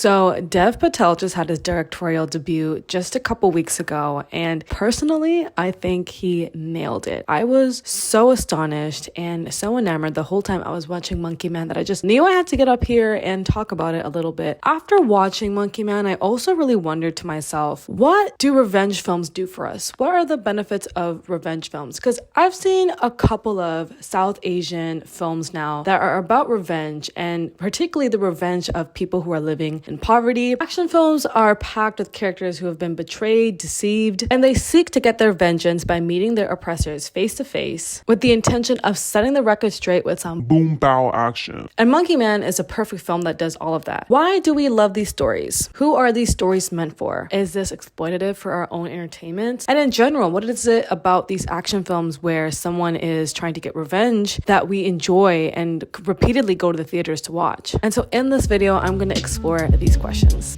So Dev Patel just had his directorial debut just a couple weeks ago, and personally, I think he nailed it. I was so astonished and so enamored the whole time I was watching Monkey Man that I just knew I had to get up here and talk about it a little bit. After watching Monkey Man, I also really wondered to myself, what do revenge films do for us? What are the benefits of revenge films? Because I've seen a couple of South Asian films now that are about revenge, and particularly the revenge of people who are living in poverty. Action films are packed with characters who have been betrayed, deceived, and they seek to get their vengeance by meeting their oppressors face to face with the intention of setting the record straight with some boom bow action. And Monkey Man is a perfect film that does all of that. Why do we love these stories? Who are these stories meant for? Is this exploitative for our own entertainment? And in general, what is it about these action films where someone is trying to get revenge that we enjoy and repeatedly go to the theaters to watch? And so in this video, I'm going to explore these questions.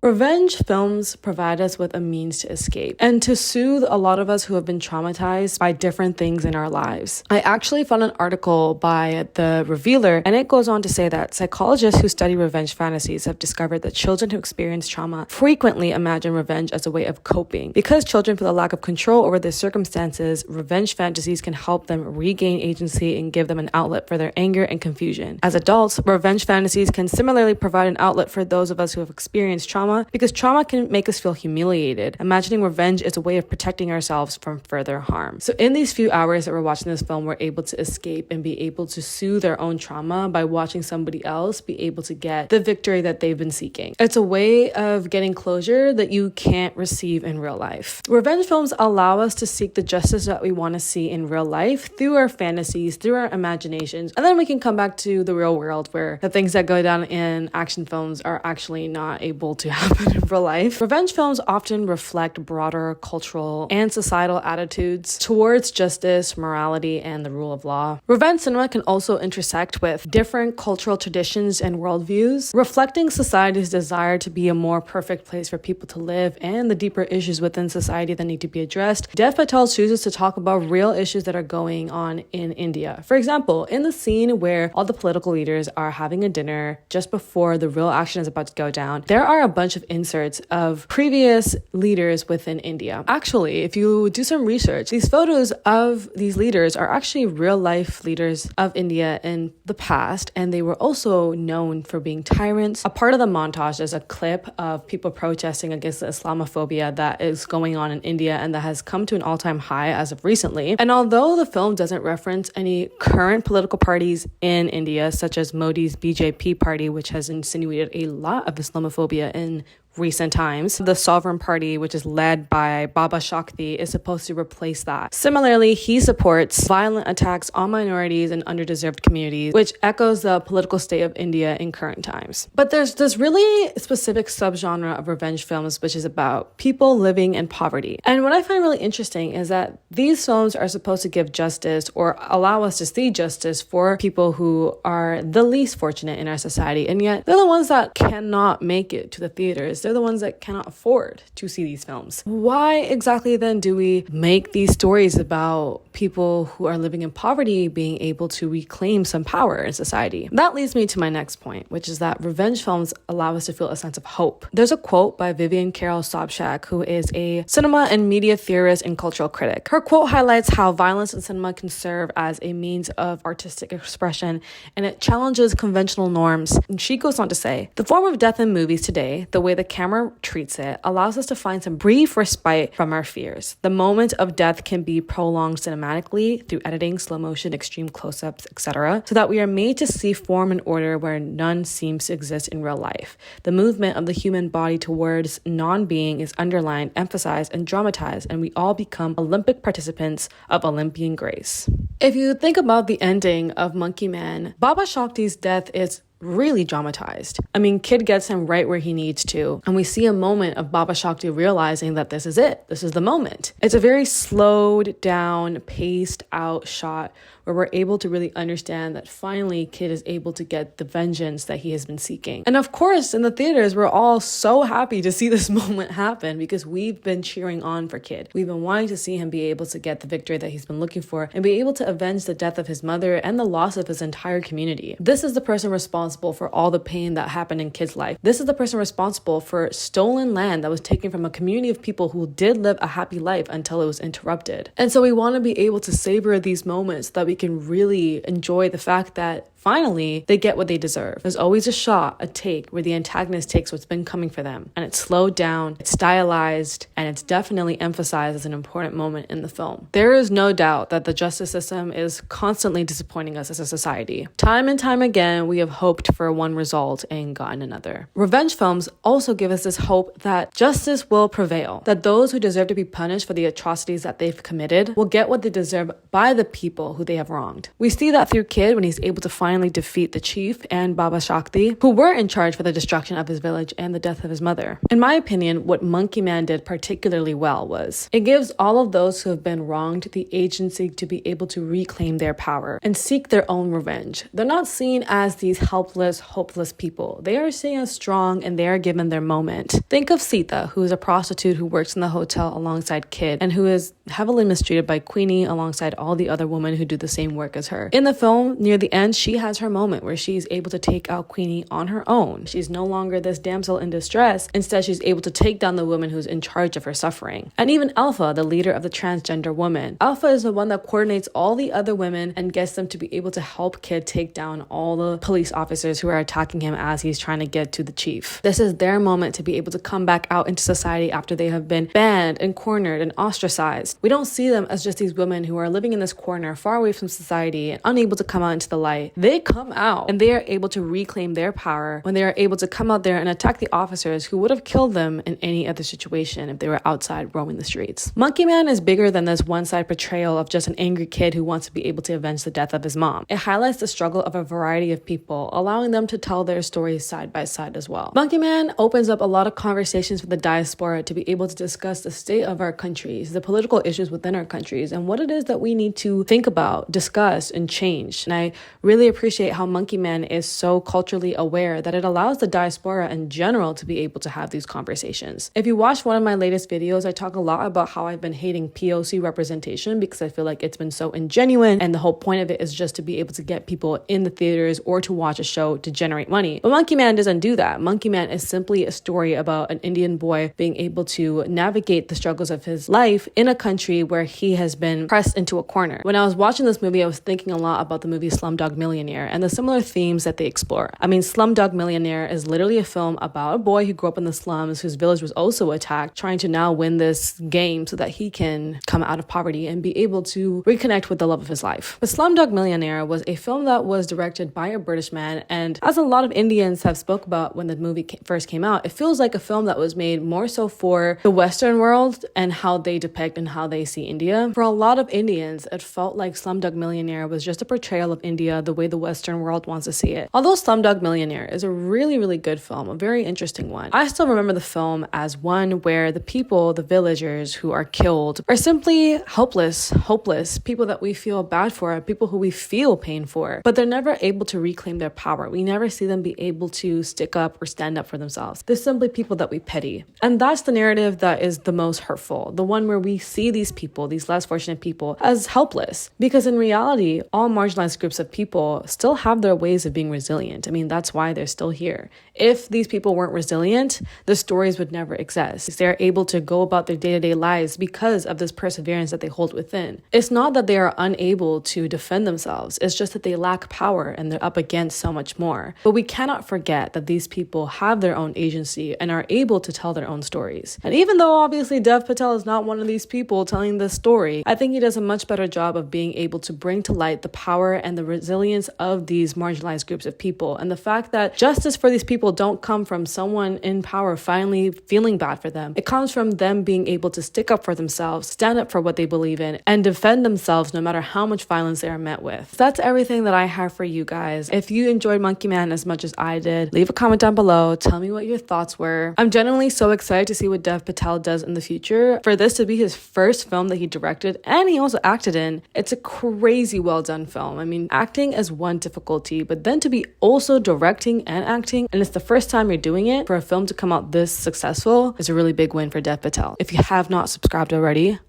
Revenge films provide us with a means to escape and to soothe a lot of us who have been traumatized by different things in our lives. I actually found an article by The Revealer, and it goes on to say that psychologists who study revenge fantasies have discovered that children who experience trauma frequently imagine revenge as a way of coping. Because children feel a lack of control over their circumstances, revenge fantasies can help them regain agency and give them an outlet for their anger and confusion. As adults, revenge fantasies can similarly provide an outlet for those of us who have experienced trauma, because trauma can make us feel humiliated. Imagining revenge is a way of protecting ourselves from further harm. So in these few hours that we're watching this film, we're able to escape and be able to soothe our own trauma by watching somebody else be able to get the victory that they've been seeking. It's a way of getting closure that you can't receive in real life. Revenge films allow us to seek the justice that we want to see in real life through our fantasies, through our imaginations, and then we can come back to the real world where the things that go down in action films are actually not able to happen in real life. Revenge films often reflect broader cultural and societal attitudes towards justice, morality, and the rule of law. Revenge cinema can also intersect with different cultural traditions and worldviews, reflecting society's desire to be a more perfect place for people to live and the deeper issues within society that need to be addressed. Dev Patel chooses to talk about real issues that are going on in India. For example, in the scene where all the political leaders are having a dinner just before the real action is about to go down, there are a bunch of inserts of previous leaders within India. Actually, if you do some research, these photos of these leaders are actually real life leaders of India in the past, and they were also known for being tyrants. A part of the montage is a clip of people protesting against the Islamophobia that is going on in India and that has come to an all-time high as of recently. And although the film doesn't reference any current political parties in India, such as Modi's BJP party, which has insinuated a lot of Islamophobia in recent times, the Sovereign Party, which is led by Baba Shakti, is supposed to replace that. Similarly, he supports violent attacks on minorities and underdeserved communities, which echoes the political state of India in current times. But there's this really specific subgenre of revenge films, which is about people living in poverty. And what I find really interesting is that these films are supposed to give justice or allow us to see justice for people who are the least fortunate in our society, and yet they're the ones that cannot make it to the theaters. They're the ones that cannot afford to see these films. Why exactly then do we make these stories about people who are living in poverty being able to reclaim some power in society? That leads me to my next point, which is that revenge films allow us to feel a sense of hope. There's a quote by Vivian Carroll Sobchak, who is a cinema and media theorist and cultural critic. Her quote highlights how violence in cinema can serve as a means of artistic expression, and it challenges conventional norms. And she goes on to say, the form of death in movies today, the way the camera treats it, allows us to find some brief respite from our fears. The moment of death can be prolonged cinematically through editing, slow motion, extreme close-ups, etc., so that we are made to see form and order where none seems to exist in real life. The movement of the human body towards non-being is underlined, emphasized, and dramatized, and we all become Olympic participants of Olympian grace. If you think about the ending of Monkey Man, Baba Shakti's death is really dramatized. I mean, kid gets him right where he needs to, and we see a moment of Baba Shakti realizing that this is it. This is the moment. It's a very slowed down, paced out shot where we're able to really understand that finally Kid is able to get the vengeance that he has been seeking. And of course, in the theaters, we're all so happy to see this moment happen because we've been cheering on for Kid. We've been wanting to see him be able to get the victory that he's been looking for and be able to avenge the death of his mother and the loss of his entire community. This is the person responsible for all the pain that happened in Kid's life. This is the person responsible for stolen land that was taken from a community of people who did live a happy life until it was interrupted. And so we want to be able to savor these moments so that we can really enjoy the fact that finally, they get what they deserve. There's always a shot, a take, where the antagonist takes what's been coming for them, and it's slowed down, it's stylized, and it's definitely emphasized as an important moment in the film. There is no doubt that the justice system is constantly disappointing us as a society. Time and time again, we have hoped for one result and gotten another. Revenge films also give us this hope that justice will prevail, that those who deserve to be punished for the atrocities that they've committed will get what they deserve by the people who they have wronged. We see that through Kid when he's able to finally defeat the chief and Baba Shakti, who were in charge for the destruction of his village and the death of his mother. In my opinion, what Monkey Man did particularly well was it gives all of those who have been wronged the agency to be able to reclaim their power and seek their own revenge. They're not seen as these helpless, hopeless people. They are seen as strong and they are given their moment. Think of Sita, who is a prostitute who works in the hotel alongside Kid and who is heavily mistreated by Queenie alongside all the other women who do the same work as her. In the film, near the end, she has her moment where she's able to take out Queenie on her own. She's no longer this damsel in distress. Instead, she's able to take down the woman who's in charge of her suffering. And even Alpha, the leader of the transgender woman. Alpha is the one that coordinates all the other women and gets them to be able to help Kid take down all the police officers who are attacking him as he's trying to get to the chief. This is their moment to be able to come back out into society after they have been banned and cornered and ostracized. We don't see them as just these women who are living in this corner far away from society and unable to come out into the light. They come out and they are able to reclaim their power when they are able to come out there and attack the officers who would have killed them in any other situation if they were outside roaming the streets. Monkey Man is bigger than this one-side portrayal of just an angry kid who wants to be able to avenge the death of his mom. It highlights the struggle of a variety of people, allowing them to tell their stories side by side as well. Monkey Man opens up a lot of conversations for the diaspora to be able to discuss the state of our countries, the political issues within our countries, and what it is that we need to think about, discuss, and change. And I really appreciate how Monkey Man is so culturally aware that it allows the diaspora in general to be able to have these conversations. If you watch one of my latest videos, I talk a lot about how I've been hating POC representation because I feel like it's been so ingenuine and the whole point of it is just to be able to get people in the theaters or to watch a show to generate money. But Monkey Man doesn't do that. Monkey Man is simply a story about an Indian boy being able to navigate the struggles of his life in a country where he has been pressed into a corner. When I was watching this movie, I was thinking a lot about the movie Slumdog Millionaire and the similar themes that they explore. I mean, Slumdog Millionaire is literally a film about a boy who grew up in the slums, whose village was also attacked, trying to now win this game so that he can come out of poverty and be able to reconnect with the love of his life. But Slumdog Millionaire was a film that was directed by a British man, and as a lot of Indians have spoke about when the movie first came out, it feels like a film that was made more so for the Western world and how they depict and how they see India. For a lot of Indians, it felt like Slumdog Millionaire was just a portrayal of India the way the Western world wants to see it. Although Slumdog Millionaire is a really, really good film, a very interesting one, I still remember the film as one where the people, the villagers who are killed, are simply helpless, hopeless, people that we feel bad for, people who we feel pain for, but they're never able to reclaim their power. We never see them be able to stick up or stand up for themselves. They're simply people that we pity. And that's the narrative that is the most hurtful, the one where we see these people, these less fortunate people, as helpless. Because in reality, all marginalized groups of people still have their ways of being resilient. I mean, that's why they're still here. If these people weren't resilient, the stories would never exist. They're able to go about their day-to-day lives because of this perseverance that they hold within. It's not that they are unable to defend themselves. It's just that they lack power and they're up against so much more. But we cannot forget that these people have their own agency and are able to tell their own stories. And even though obviously Dev Patel is not one of these people telling this story, I think he does a much better job of being able to bring to light the power and the resilience of these marginalized groups of people. And the fact that justice for these people don't come from someone in power finally feeling bad for them. It comes from them being able to stick up for themselves, stand up for what they believe in, and defend themselves no matter how much violence they are met with. So that's everything that I have for you guys. If you enjoyed Monkey Man as much as I did, leave a comment down below. Tell me what your thoughts were. I'm genuinely so excited to see what Dev Patel does in the future. For this to be his first film that he directed and he also acted in, it's a crazy well done film. I mean, acting is one difficulty, but then to be also directing and acting, and it's the first time you're doing it, for a film to come out this successful is a really big win for Dev Patel. If you have not subscribed already,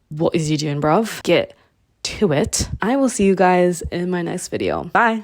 what is you doing, bruv? Get to it. I will see you guys in my next video. Bye.